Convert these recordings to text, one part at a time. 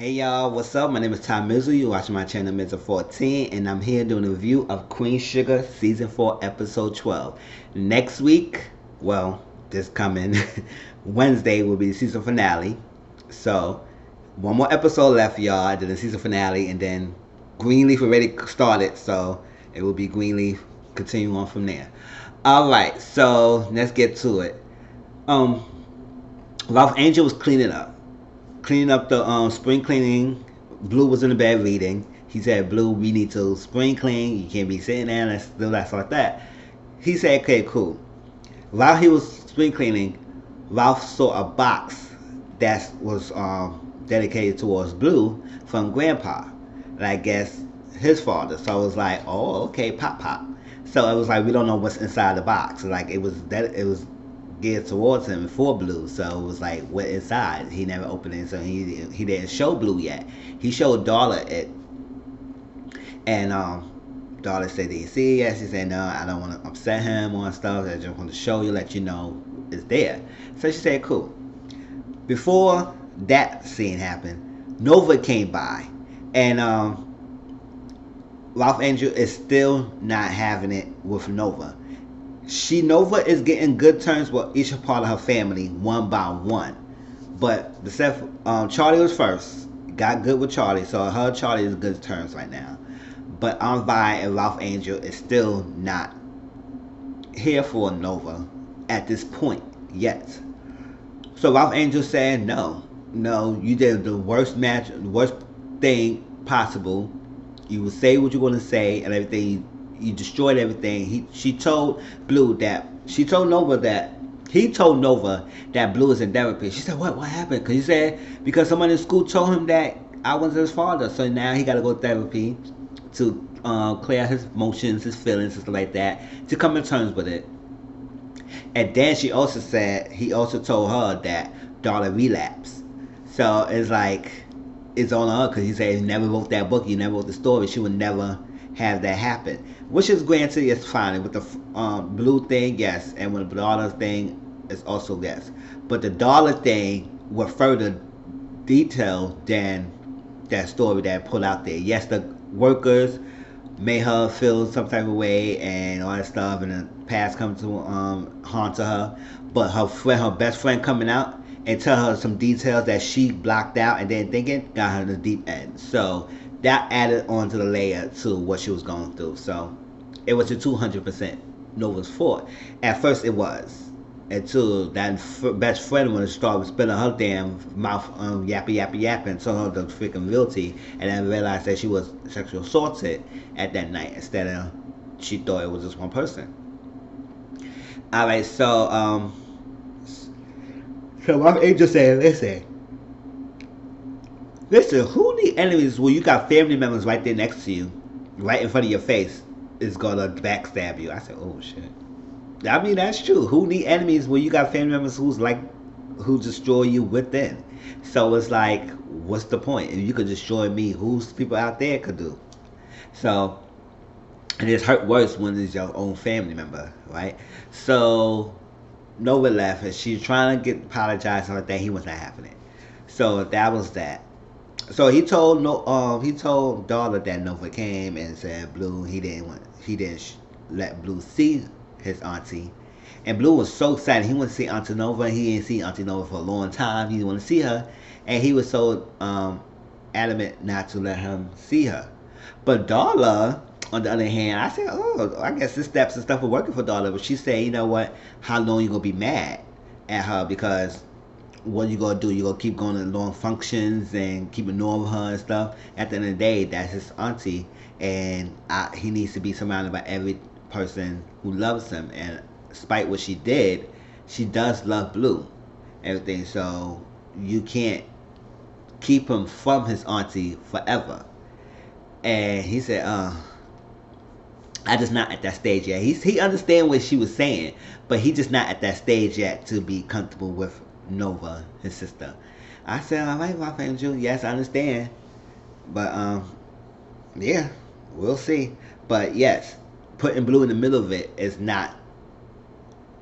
Hey y'all, what's up? My name is Tom Mizzle. You're watching my channel Mizzle 14, and I'm here doing a review of Queen Sugar Season 4, Episode 12. Next week, well, this coming Wednesday will be the season finale. So, one more episode left, y'all, then the season finale, and then Greenleaf already started, so it will be Greenleaf continuing on from there. Alright, so let's get to it. Um, Ralph Angel was cleaning up the spring cleaning. Blue was in the bed reading. He said, Blue, we need to spring clean. You can't be sitting there and still that like that. He said, okay, cool. While he was spring cleaning, Ralph saw a box that was dedicated towards Blue from Grandpa. And I guess his father. So it was like, oh, okay, pop pop. So it was like we don't know what's inside the box. Like it was geared towards him for Blue, so it was like what inside. He never opened it, so he didn't show Blue yet. He showed Darla it, and Darla said, "Did you see it?" Yes. She said, "No, I don't want to upset him or stuff. I just want to show you, let you know it's there." So she said, "Cool." Before that scene happened, Nova came by, and Ralph Angel is still not having it with Nova. Nova is getting good terms with each part of her family one by one. But Charlie was first. Got good with Charlie, so her and Charlie is good terms right now. But Aunt Vi and Ralph Angel is still not here for Nova at this point yet. So Ralph Angel said, no, you did the worst thing possible. You will say what you're going to say and everything. You destroyed everything. She told Blue that he told Nova that Blue is in therapy. She said, what happened? Because he said because someone in school told him that I was his father, so now he got to go to therapy to clear his emotions, his feelings, and stuff like that, to come to terms with it. And then he also told her that Darla relapsed. So it's like it's on her because he said he never wrote that book, he never wrote the story. She would never have that happen, which is granted, yes, fine. With the Blue thing, yes, and with the Darla thing, it's also yes. But the Darla thing was further detailed than that story that I put out there. Yes, the workers made her feel some type of way and all that stuff, and the past come to haunt her. But her best friend, coming out and tell her some details that she blocked out and didn't think it, got her in the deep end. So that added on to the layer to what she was going through. So it was a 200% Nova's fault. At first it was. Until that best friend when it started spilling her damn mouth yapping, told her the freaking realty, and then realized that she was sexually assaulted at that night instead of she thought it was just one person. Alright, so my agent said, listen, who need enemies when you got family members right there next to you, right in front of your face, is gonna backstab you? I said, oh shit. I mean, that's true. Who need enemies when you got family members who destroy you within? So it's like, what's the point? If you could destroy me, who's people out there could do? So, and it's hurt worse when it's your own family member, right? So, Nova left, and she's trying to apologize and all that. He was not having it. So that was that. So he told Darla that Nova came and said Blue he didn't let Blue see his auntie, and Blue was so excited he wanted to see Auntie Nova. He didn't see Auntie Nova for a long time. He didn't want to see her, and he was so adamant not to let him see her. But Darla, on the other hand, I said, oh, I guess this steps and stuff are working for Darla. But she said, you know what? How long you gonna be mad at her because what you gonna do? You gonna keep going to long functions and keep ignoring her and stuff? At the end of the day, that's his auntie, and he needs to be surrounded by every person who loves him. And despite what she did, she does love Blue, everything. So you can't keep him from his auntie forever. And he said, I just not at that stage yet. He understand what she was saying, but he just not at that stage yet to be comfortable with Nova, his sister. I said, all right, Ralph Angel, yes, I understand. But, yeah, we'll see. But, yes, putting Blue in the middle of it is not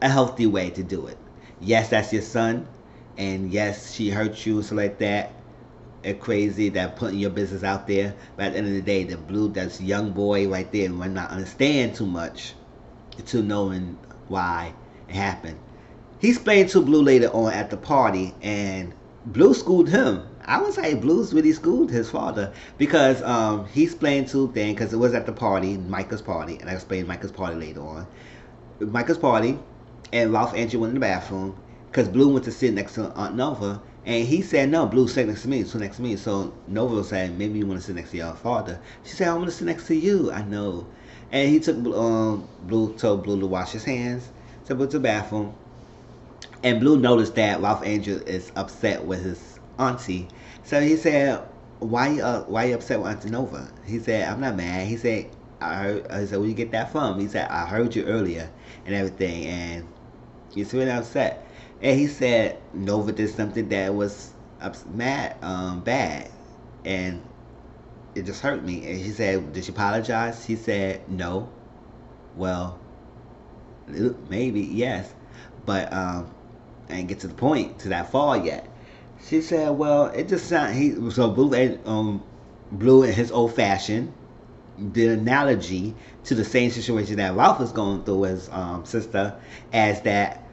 a healthy way to do it. Yes, that's your son, and yes, she hurt you, so like that. It's crazy that putting your business out there. But at the end of the day, the Blue, that's young boy right there, might not understand too much to knowing why it happened. He explained to Blue later on at the party, and Blue schooled him. I would say Blue's really schooled his father because he explained two things because it was at the party, Micah's party, and I explained Micah's party later on. Micah's party, and Ralph Angel went in the bathroom because Blue went to sit next to Aunt Nova, and he said, "No, Blue, sit next to me, sit next to me." So Nova said, "Maybe you want to sit next to your father." She said, "I want to sit next to you." I know, and he took Blue, told Blue to wash his hands, to go to the bathroom, and Blue noticed that Ralph Angel is upset with his auntie, so he said, why you upset with Auntie Nova?" He said, "I'm not mad." He said, I said, "Where you get that from?" He said, "I heard you earlier and everything, and he's really upset." And he said Nova did something that was bad, and it just hurt me. And he said, "Did she apologize?" He said, "No." Well, maybe yes, but I didn't get to the point to that far yet. She said, "Well, it just sound he so Blue in his old fashioned the analogy to the same situation that Ralph was going through with his sister, as that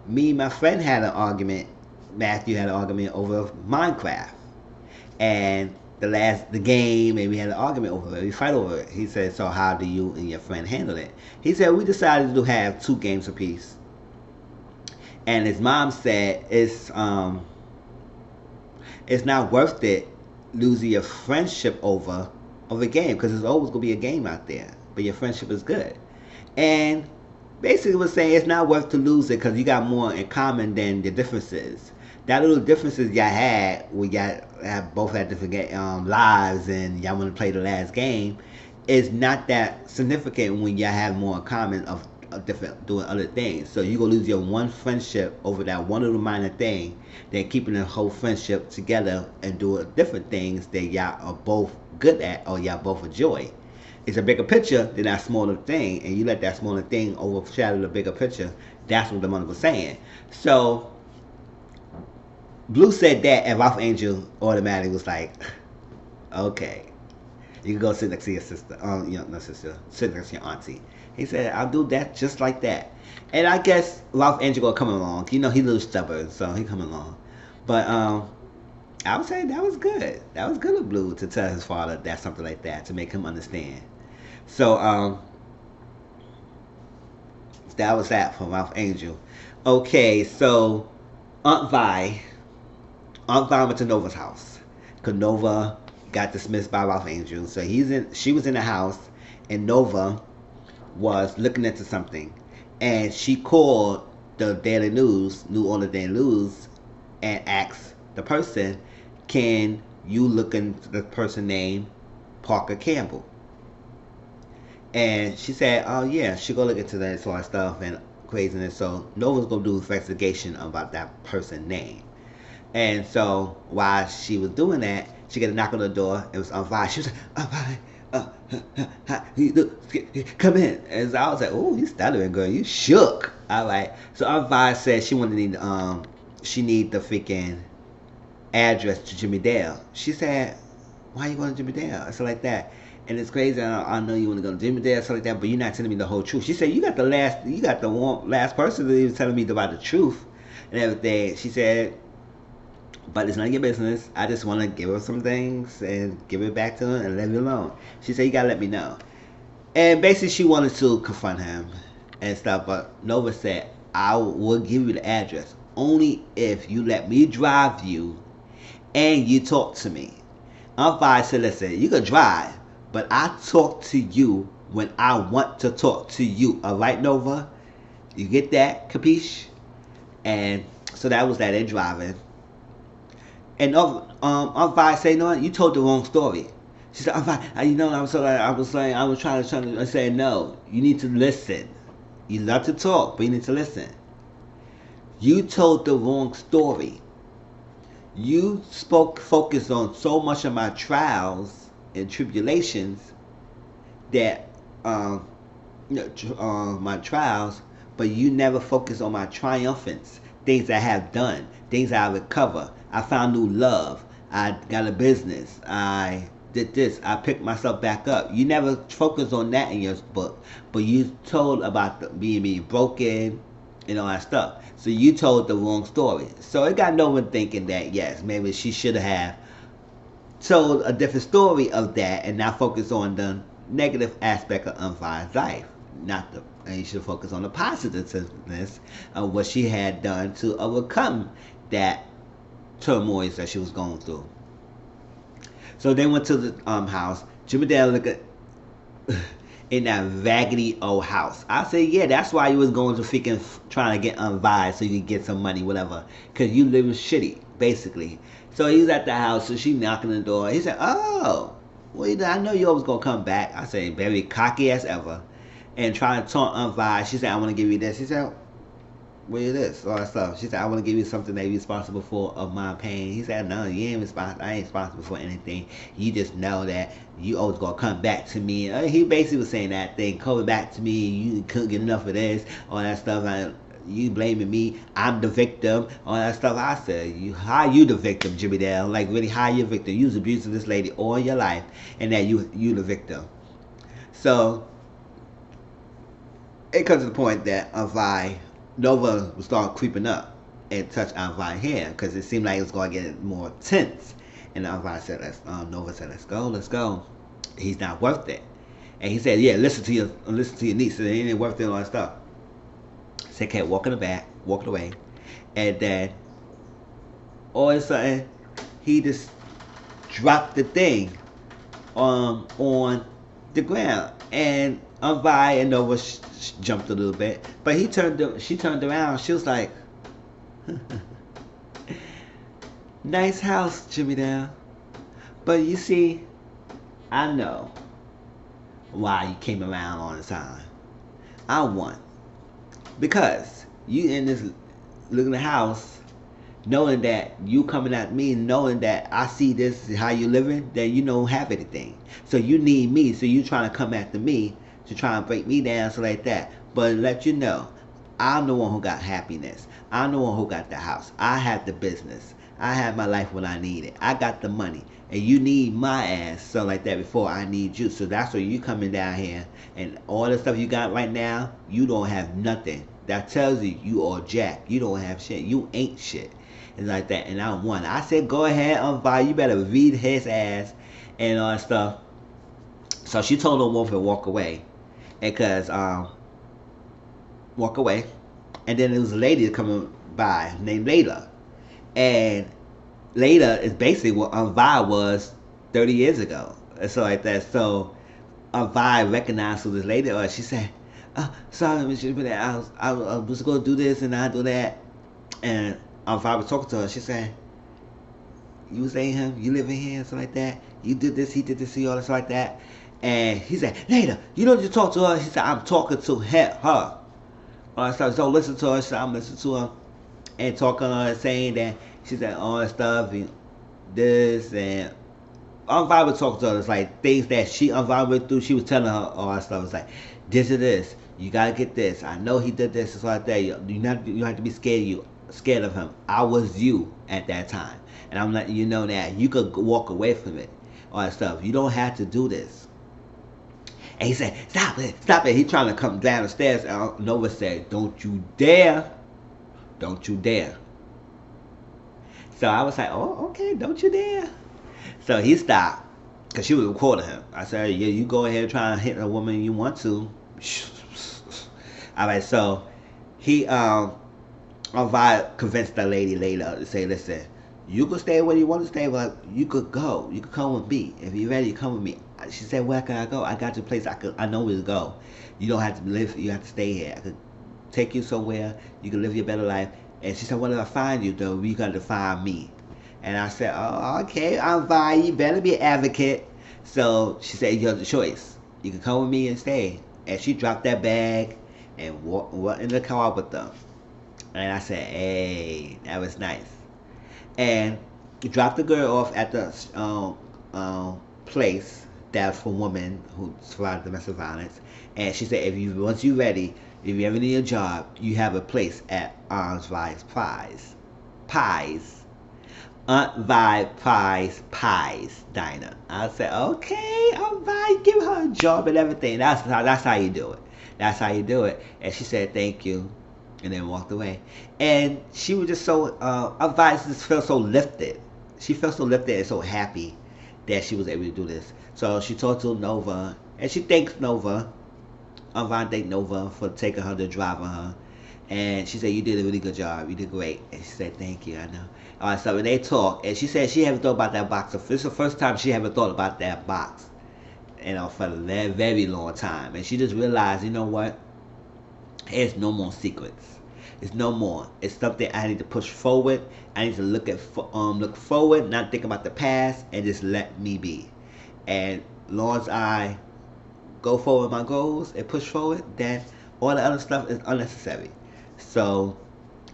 me and my friend had an argument. Matthew had an argument over Minecraft, and the game, and we had an argument over it. We fight over it." He said, "So how do you and your friend handle it?" He said, "We decided to have two games apiece." And his mom said, it's not worth it losing your friendship over a game, because there's always gonna be a game out there, but your friendship is good. And basically was saying it's not worth to lose it because you got more in common than the differences. That little differences y'all had, we both had different lives, and y'all want to play the last game, is not that significant when y'all have more in common of different doing other things. So you gonna lose your one friendship over that one little minor thing, than keeping the whole friendship together and doing different things that y'all are both good at or y'all both enjoy. It's a bigger picture than that smaller thing, and you let that smaller thing overshadow the bigger picture. That's what the mother was saying. So Blue said that, and Ralph Angel automatically was like, "Okay, you can go sit next to your sister. No sister, sit next to your auntie." He said, "I'll do that just like that." And I guess Ralph Angel gonna come along. He's a little stubborn, so he come along. But I would say that was good. That was good of Blue to tell his father that something like that to make him understand. So that was that from Ralph Angel. Okay, so Aunt Vi, Aunt Vi went to Nova's house because Nova got dismissed by Ralph Angel. So she was in the house, and Nova was looking into something, and she called the Daily News, New Orleans Daily News, and asked the person, "Can you look into the person named Parker Campbell?" And she said, "Oh yeah, she go look into that sort of stuff and craziness." So Nova's gonna do investigation about that person name. And so while she was doing that, she got a knock on the door. It was Aunt Vi. She was like, "Aunt Vi, come in." And so I was like, "Oh, you stuttering, girl. You shook." All right. So Aunt Vi said she she need the freaking address to Jimmy Dale. She said, "Why you going to Jimmy Dale?" I said like that. And it's crazy. I know you want to go to Jimmy Dale, stuff like that, but you're not telling me the whole truth. She said, you got the last person that was telling me about the truth and everything. She said, "But it's none of your business. I just want to give her some things and give it back to her and let it alone." She said, "You gotta let me know." And basically, she wanted to confront him and stuff, but Nova said, "I will give you the address only if you let me drive you and you talk to me." Aunt Vi said, "Listen, you can drive, but I talk to you when I want to talk to you. All right, Nova? You get that? Capiche?" And so that was that. They're driving. And Aunt Vi said, "No, you told the wrong story." She said, "Aunt Vi, I was trying to, I said, no, you need to listen. You love to talk, but you need to listen. You told the wrong story. You focused on so much of my trials and tribulations that, my trials, but you never focused on my triumphants, things I have done, things I recover. I found new love. I got a business. I did this. I picked myself back up. You never focus on that in your book, but you told about being broken and all that stuff. So you told the wrong story. So it got no one thinking that yes, maybe she should have told a different story of that and not focus on the negative aspect of Unfire's life. Not the and you should focus on the positiveness of what she had done to overcome that turmoil that she was going through. So they went to the house. Jimmy Dale looked at in that raggedy old house. I said, yeah, that's why you was going to freaking trying to get unvised so you could get some money, whatever. Because you live shitty, basically. So he's at the house, so she knocking on the door. He said, oh, well, I know you always going to come back. I said, very cocky as ever. And trying to taunt unvised. She said, I want to give you this. He said, what is this? All that stuff. She said, I want to give you something that you're responsible for of my pain. He said, no, you ain't responsible. I ain't responsible for anything. You just know that you always gonna come back to me. He basically was saying that thing, coming back to me. You couldn't get enough of this, all that stuff. You blaming me. I'm the victim, all that stuff. I said, how you the victim, Jimmy Dale? Like really, how you the victim? You was abusing this lady all your life, and that you the victim. So it comes to the point that Nova would start creeping up and touch Anvi's hand because it seemed like it was going to get more tense. And Anvi said, Nova said, let's go. He's not worth it. And he said, yeah, listen to your niece. It ain't worth it, all that stuff. So he kept walking away. And then all of a sudden, he just dropped the thing on the ground. And Anvi and Nova jumped a little bit, but she turned around. She was like, nice house, Jimmy Dale. But you see, I know why you came around all the time. I won. Because you in this looking at the house, knowing that you coming at me, knowing that I see this is how you living, that you don't have anything. So you need me, so you trying to come after me to try and break me down, so like that. But let you know, I'm the one who got happiness. I'm the one who got the house. I have the business. I have my life when I need it. I got the money. And you need my ass, so like that, before I need you. So that's where you coming down here. And all the stuff you got right now, you don't have nothing. That tells you you are jack. You don't have shit. You ain't shit. And like that. And I won. I said, go ahead, Unvi. You better read his ass and all that stuff. So she told the wolf to walk away. Because, walk away. And then there was a lady coming by named Layla. And Layla is basically what Unvi was 30 years ago. And so like that. So Unvi recognized who this lady was. She said, sorry, Mr. I was going to do this and I do that. And Unvi was talking to her. She said, you was saying him, you live in here and stuff like that. You did this, he did this, all this like that. And he said, later, you don't just talk to her. He said, I'm talking to her. So listen to her. She said, I'm listening to her. And talking to her, saying that she said all that stuff, and this, and Unvi was talking to her. It's like things that Unvi went through. She was telling her all that stuff. It's like, this is this. You gotta get this. I know he did this. It's like that. You have to be scared of him. I was you at that time. And I'm letting you know that you could walk away from it. All that stuff. You don't have to do this. And he said, stop it. He trying to come down the stairs. And Nova said, don't you dare. Don't you dare. So I was like, oh, okay, don't you dare. So he stopped. Because she was recording him. I said, yeah, you go ahead and try and hit a woman you want to. Alright, so he convinced the lady later to say, listen, you could stay where you want to stay, but you could go. You could come with me. If you're ready, come with me. She said, where can I go? I got your place. I know where to go. You don't have to live. You have to stay here. I could take you somewhere. You can live your better life. And she said, well, if I find you, though, you got to find me. And I said, oh, okay, I'm fine. You better be an advocate. So she said, you have the choice. You can come with me and stay. And she dropped that bag and walked in the car with them. And I said, hey, that was nice. And dropped the girl off at the place that's for women who survived domestic violence. And she said, once you're ready, if you ever need a job, you have a place at Arms Pies. Aunt Vi Pies Diner. I said, okay, Aunt Vi, give her a job and everything. That's how you do it. That's how you do it. And she said, thank you, and then walked away. And she was just so, Aunt Vi just felt so lifted. She felt so lifted and so happy that she was able to do this. So she talked to Nova, and she thanks Nova. Aunt Vi thanked Nova for taking her to drive her. And she said, you did a really good job. You did great. And she said, thank you. I know. All right, so when they talk, and she said she haven't thought about that box. This is the first time she haven't thought about that box, for a very, very long time. And she just realized, you know what? There's no more secrets. It's no more. It's something I need to push forward. I need to look forward, not think about the past, and just let me be. And as long as I go forward with my goals and push forward, then all the other stuff is unnecessary. So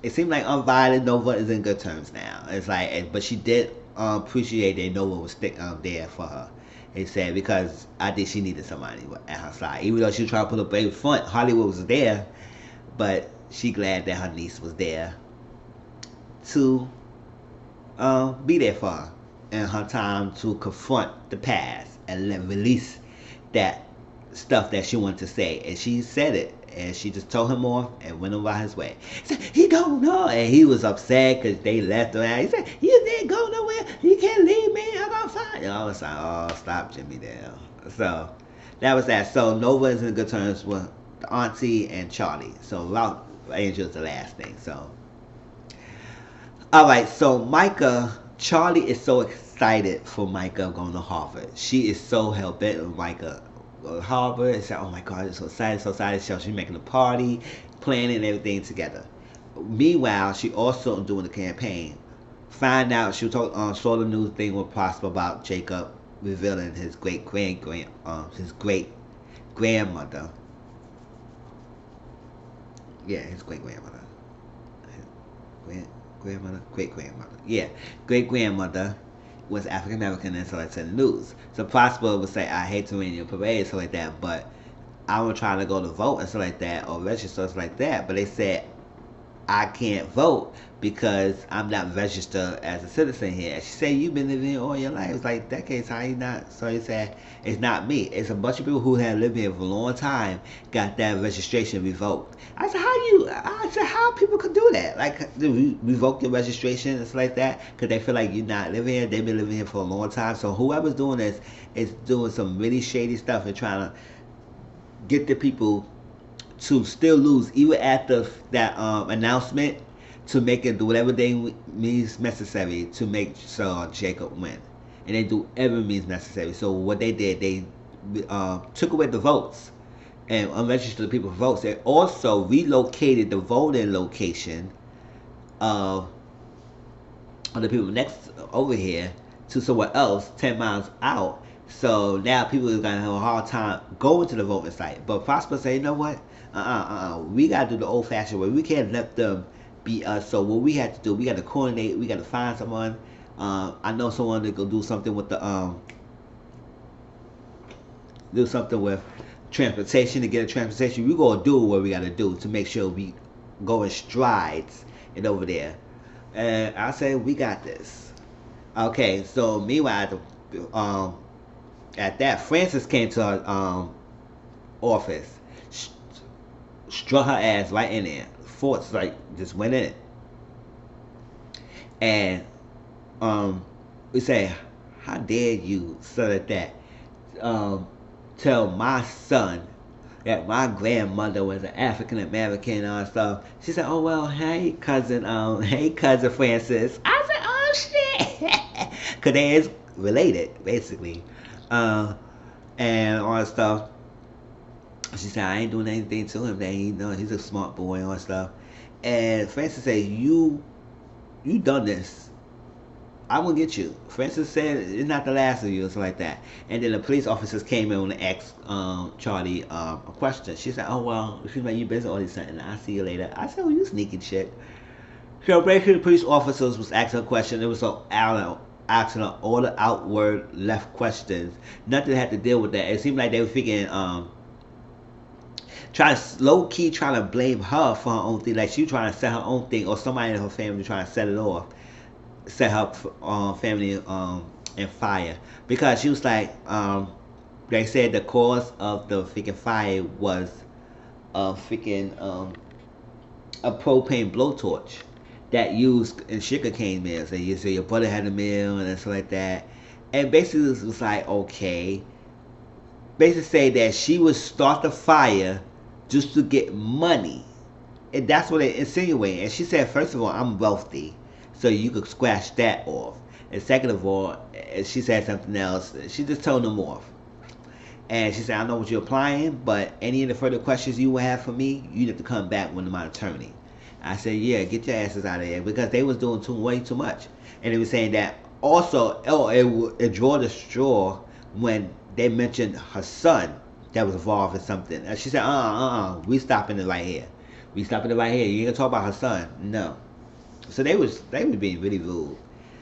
it seemed like Aunt Vi and Nova is in good terms now. It's like, but she did appreciate that Nova was there for her. He said, because I think she needed somebody at her side. Even though she was trying to put a brave front, Hollywood was there, but she glad that her niece was there to be there for her in her time to confront the past and release that stuff that she wanted to say. And she said it. And she just told him off and went about his way. He said, he don't know. And he was upset because they left her out. He said, you didn't go nowhere. You can't leave me. I'm going to find you. I was like, oh, stop Jimmy there. So that was that. So Nova is in good terms with the auntie and Charlie. So Ralph Angel's the last thing. So, all right. So Micah, Charlie is so excited for Micah going to Harvard. She is so hell-bent with Micah Harvard and said, oh my god, I'm so excited, so excited. So she's making a party, planning everything together. Meanwhile, she also doing the campaign. Find out, she saw the news thing with Prosper about Jacob revealing his great grandmother, his great grandmother. Yeah, his great grandmother. Great grandmother. Yeah, great grandmother was African American, and so that's in the news. So Prosper would say, I hate to rain your parade, stuff like that, but I was trying to go to vote and stuff like that, or register stuff like that, but they said I can't vote because I'm not registered as a citizen here. And she said, you've been living here all your life. It's like decades, how you not? So he said, it's not me. It's a bunch of people who have lived here for a long time got that registration revoked. I said, how people could do that? Like, revoke your registration and stuff like that because they feel like you're not living here. They've been living here for a long time. So whoever's doing this is doing some really shady stuff and trying to get the people to still lose even after that announcement, to make it do whatever they means necessary to make sure Jacob win, and they do every means necessary. So what they did, they took away the votes and unregistered people for votes. They also relocated the voting location of the people next over here to somewhere else 10 miles out. So now people are gonna have a hard time going to the voting site. But Prosper say, you know what? We gotta do the old-fashioned way. We can't let them beat us. So what we have to do, we gotta coordinate. We gotta find someone. I know someone that go do something with the do something with transportation to get a transportation. We gonna do what we gotta do to make sure we go in strides and over there. And I say we got this. Okay. So meanwhile, at that, Frances came to her office, struck her ass right in there. Forts like just went in, and we say, how dare you, so that tell my son that my grandmother was an African American and stuff. She said, oh well, hey cousin Francis. I said, oh shit, cause they is related basically, and all that stuff. She said, I ain't doing anything to him. That ain't know he's a smart boy and all that stuff. And Francis said, you done this. I'm gonna get you. Francis said, it's not the last of you, or something like that. And then the police officers came in and asked Charlie a question. She said, oh well, it seems like you busy all this something. I'll see you later. I said, oh, you sneaking shit. So basically the police officers was asking a question. It was so asking all the outward left questions. Nothing had to deal with that. It seemed like they were thinking low key trying to blame her for her own thing, like she trying to set her own thing, or somebody in her family trying to set it off set her family in fire because she was like, they said the cause of the freaking fire was freaking a propane blowtorch that used in sugarcane mills. And you say your brother had a mill and stuff like that. And basically it was like, okay, basically say that she would start the fire just to get money. And that's what it insinuated. And she said, first of all, I'm wealthy, so you could scratch that off. And second of all, she said something else. She just told them off. And she said, I know what you're applying, but any of the further questions you will have for me, you have to come back with my attorney. I said, yeah, get your asses out of there, because they was doing way too much. And they were saying that also, it drew the straw when they mentioned her son that was involved in something. And she said, we stopping it right here. We stopping it right here. You ain't gonna talk about her son. No. So they was being really rude.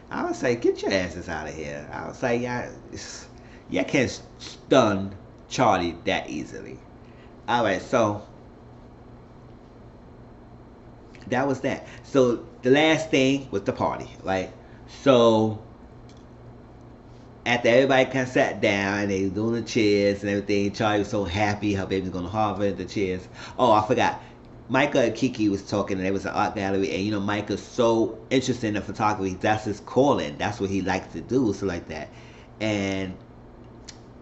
I was like, get your asses out of here. I was like, y'all can't stun Charlie that easily. Alright, so that was that. So the last thing was the party, right? So after everybody kind of sat down and they were doing the cheers and everything, Charlie was so happy her baby's going to Harvard, the cheers. Oh, I forgot. Micah and Kiki was talking, and there was an art gallery, and you know Micah's so interested in the photography. That's his calling. That's what he likes to do, so like that. And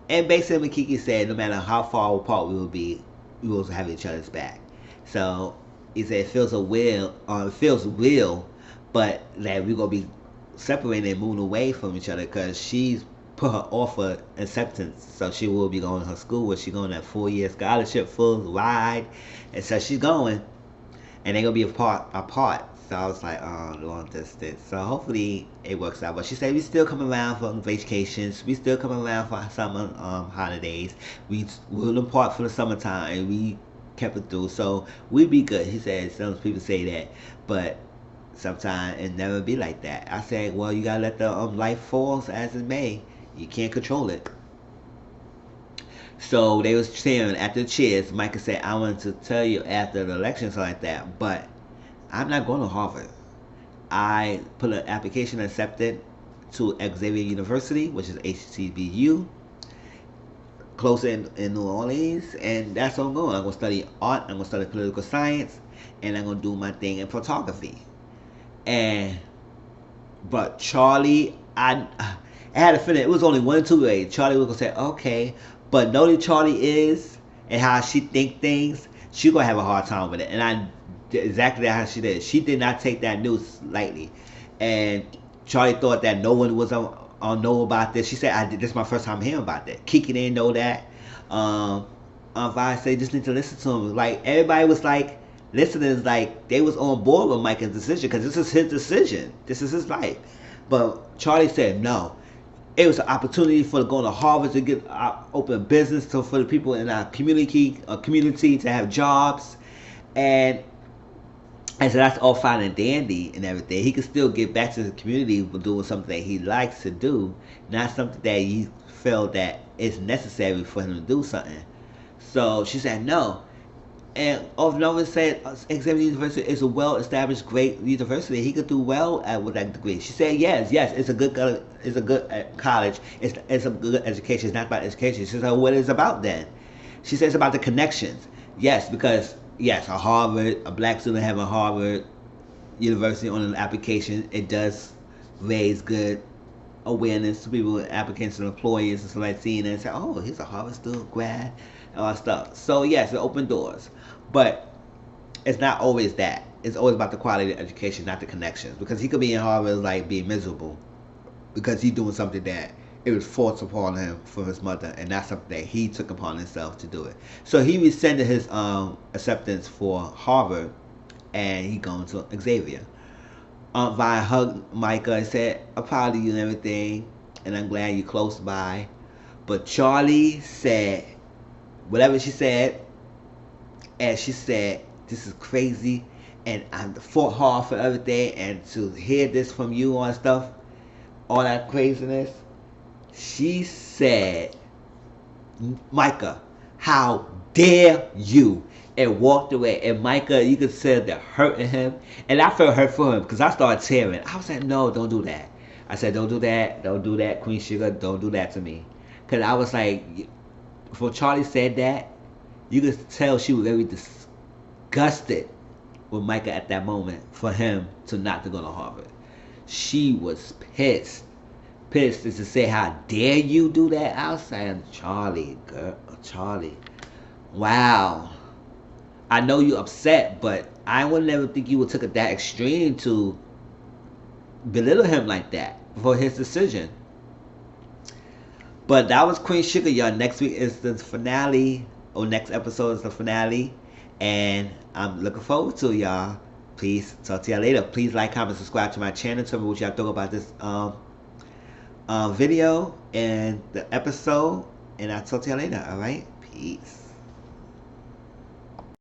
basically Kiki said no matter how far apart we will be, we will have each other's back. So he said it feels real, but that we're gonna be separated and moving away from each other because she's put her offer acceptance, so she will be going to her school where she's going that 4-year scholarship, full ride, and so she's going, and they're gonna be apart. So I was like, oh, long distance. So hopefully it works out. But she said we still come around for vacations. We still come around for summer holidays. We were apart for the summertime, and we kept it through. So we'd be good. He said some people say that, but sometimes it never be like that. I said, well, you gotta let the life falls as it may. You can't control it. So they was saying after the cheers, Micah said, I wanted to tell you after the elections like that, but I'm not going to Harvard. I put an application accepted to Xavier University, which is HCBU, close in New Orleans, and that's what I'm going. I'm going to study art, I'm going to study political science, and I'm going to do my thing in photography. But Charlie, I had a feeling it was only 1 or 2 ways. Charlie was going to say, okay, but know that Charlie is and how she think things, she going to have a hard time with it. And I exactly how she did. She did not take that news lightly. And Charlie thought that no one was on know about this. She said, this is my first time hearing about that. Kiki didn't know that. Vi said, just need to listen to him. Like, everybody was like, listeners, like, they was on board with Micah's decision because this is his decision. This is his life. But Charlie said, no. It was an opportunity for going to Harvard to get open business for the people in our community to have jobs. And so that's all fine and dandy and everything. He could still get back to the community for doing something that he likes to do, not something that he felt that it's necessary for him to do something. So she said no. And Nova said Xavier University is a well-established, great university. He could do well with that degree. She said, yes, it's a good college. It's a good education. It's not about education. She said, what is it about then? She said it's about the connections. Yes, because a Harvard, a black student having a Harvard University on an application, it does raise good awareness to people, applicants and employers, and so like seeing it and say, oh, he's a Harvard student, grad, and all that stuff. So yes, it opened doors. But it's not always that. It's always about the quality of education, not the connections. Because he could be in Harvard like being miserable because he's doing something that it was forced upon him from his mother, and that's something that he took upon himself to do it. So he rescinded his acceptance for Harvard, and he going to Xavier. Aunt Vi hugged Micah and said, I'm proud of you and everything, and I'm glad you're close by. But Charlie said, whatever she said, and she said, this is crazy, and I fought hard for everything, and to hear this from you on stuff, all that craziness, she said, Micah, how dare you and walked away. And Micah, you could say that hurting him. And I felt hurt for him because I started tearing. I was like, no, don't do that. I said, don't do that. Don't do that, Queen Sugar. Don't do that to me. Because I was like, before Charlie said that, you could tell she was very disgusted with Micah at that moment for him to not to go to Harvard. She was pissed. Pissed is to say, how dare you do that? I was saying, Charlie, girl, Charlie. Wow. I know you upset, but I would never think you would take it that extreme to belittle him like that for his decision. But that was Queen Sugar, y'all. Next week is the finale, or next episode is the finale, and I'm looking forward to it, y'all. Please, talk to y'all later. Please like, comment, subscribe to my channel. Tell me what y'all think about this video and the episode, and I'll talk to y'all later. All right, peace.